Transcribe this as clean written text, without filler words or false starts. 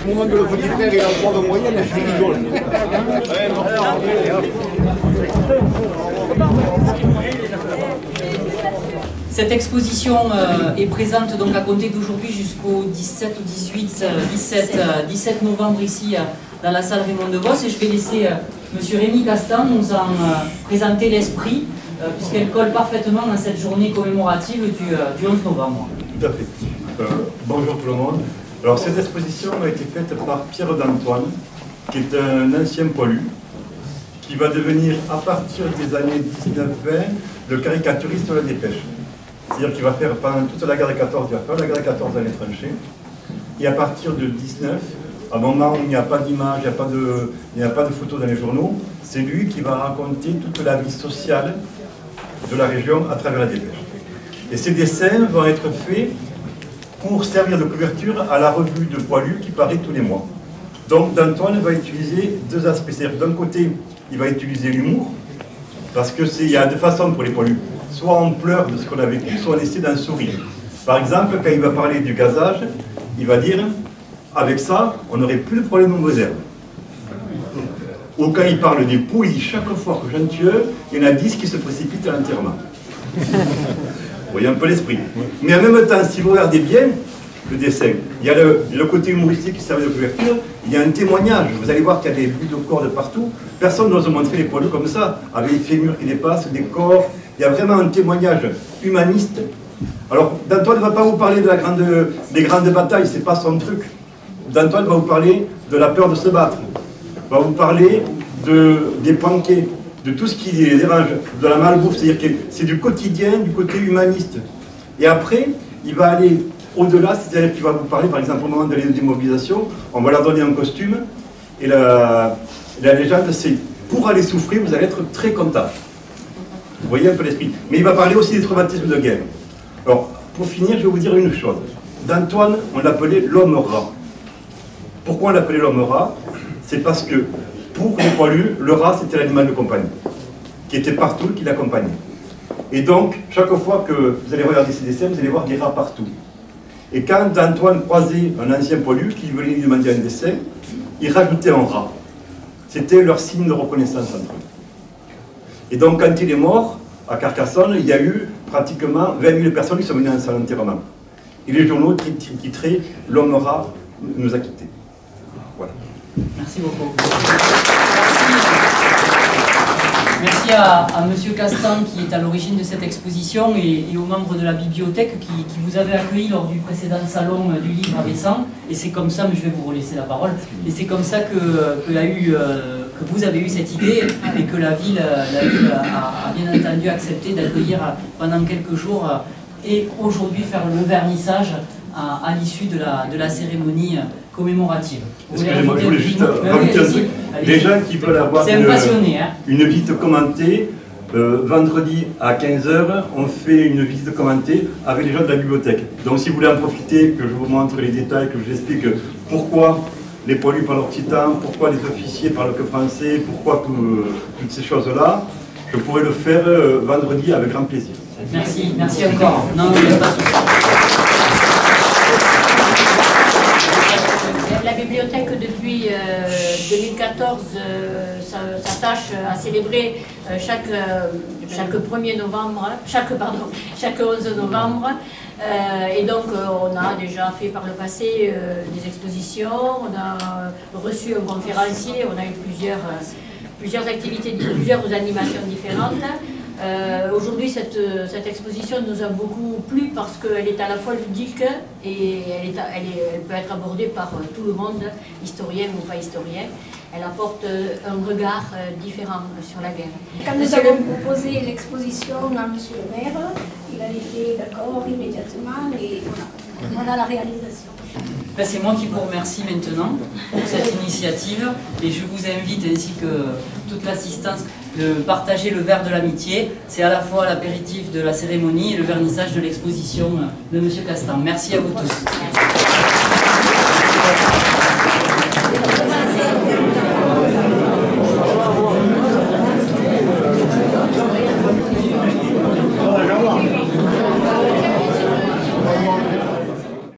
Au moment de le petit frère, il a 3 de moyenne, il rigole. Cette exposition est présente donc à compter d'aujourd'hui jusqu'au 17 ou 17 novembre ici dans la salle Raymond Devos, et je vais laisser M. Rémi Castan nous en présenter l'esprit, puisqu'elle colle parfaitement dans cette journée commémorative du 11 novembre. Tout à fait. Bonjour tout le monde. Alors cette exposition a été faite par Pierre d'Antoine, qui est un ancien poilu, qui va devenir à partir des années 19-20 le caricaturiste de la Dépêche. C'est-à-dire qu'il va faire pendant toute la guerre de 14, il va faire la guerre de 14 dans les tranchées, et à partir de 19, à un moment où il n'y a pas d'image, il n'y a pas de photos dans les journaux, c'est lui qui va raconter toute la vie sociale de la région à travers la Dépêche. Et ces dessins vont être faits pour servir de couverture à la revue de poilus qui paraît tous les mois. Donc d'Antoine va utiliser deux aspects. C'est-à-dire d'un côté, il va utiliser l'humour, parce qu'il y a deux façons pour les poilus. Soit on pleure de ce qu'on a vécu, soit on essaie d'en sourire. Par exemple, quand il va parler du gazage, il va dire « avec ça, on n'aurait plus de problème aux Moselle ». Ou quand il parle des poux, il dit « chaque fois que j'en tue, il y en a 10 qui se précipitent à l'enterrement ». Vous voyez un peu l'esprit. Mais en même temps, si vous regardez bien le dessin, il y a le côté humoristique qui sert de couverture, il y a un témoignage. Vous allez voir qu'il y a des buts de corps de partout. Personne n'ose montrer les poilus comme ça, avec les fémurs qui dépassent, des corps. Il y a vraiment un témoignage humaniste. Alors, D'Antoine ne va pas vous parler des grandes batailles, c'est pas son truc. D'Antoine va vous parler de la peur de se battre, va vous parler des panquets, de tout ce qui les dérange, de la malbouffe, c'est-à-dire que c'est du quotidien, du côté humaniste. Et après, il va aller au-delà, c'est-à-dire qu'il va vous parler, par exemple, au moment de la démobilisation, on va leur donner un costume, et la légende, c'est pour aller souffrir, vous allez être très content. Vous voyez un peu l'esprit. Mais il va parler aussi des traumatismes de guerre. Alors, pour finir, je vais vous dire une chose. D'Antoine, on l'appelait l'homme rat. Pourquoi on l'appelait l'homme rat? C'est parce que, pour les poilus, le rat, c'était l'animal de compagnie, qui était partout, qui l'accompagnait. Et donc, chaque fois que vous allez regarder ces dessins, vous allez voir des rats partout. Et quand D'Antoine croisait un ancien poilu qui venait lui demander un dessin, il rajoutait un rat. C'était leur signe de reconnaissance entre eux. Et donc, quand il est mort, à Carcassonne, il y a eu pratiquement 20 000 personnes qui sont venues à son enterrement. Et les journaux titraient « L'homme rat nous a quittés ». Voilà. Merci beaucoup. Merci à M. Castan qui est à l'origine de cette exposition et aux membres de la bibliothèque qui vous avaient accueilli lors du précédent salon du livre à Bessan. Et c'est comme ça, mais je vais vous relaisser la parole, et c'est comme ça que vous avez eu cette idée et que la ville a bien entendu accepté d'accueillir pendant quelques jours et aujourd'hui faire le vernissage à l'issue de la cérémonie commémorative. Excusez-moi, je voulais juste rajouter un truc. Les gens qui veulent avoir une visite commentée, vendredi à 15 h, on fait une visite commentée avec les gens de la bibliothèque. Donc si vous voulez en profiter, que je vous montre les détails, que je vous explique pourquoi les poilus parlent occitan, pourquoi les officiers parlent que français, pourquoi toutes ces choses-là, je pourrais le faire vendredi avec grand plaisir. Merci, merci encore. Non, il n'y a pas de souci. La bibliothèque, depuis 2014, s'attache à célébrer chaque 1er novembre, chaque 11 novembre. Et donc, on a déjà fait par le passé des expositions, on a reçu un conférencier, on a eu plusieurs activités, plusieurs animations différentes. Aujourd'hui, cette exposition nous a beaucoup plu parce qu'elle est à la fois ludique et elle peut être abordée par tout le monde, historien ou pas historien. Elle apporte un regard différent sur la guerre. Quand nous avons proposé l'exposition à M. le maire, il a été d'accord immédiatement et voilà la réalisation. C'est moi qui vous remercie maintenant pour cette initiative et je vous invite ainsi que toute l'assistance de partager le verre de l'amitié. C'est à la fois l'apéritif de la cérémonie et le vernissage de l'exposition de M. Castan. Merci à vous tous.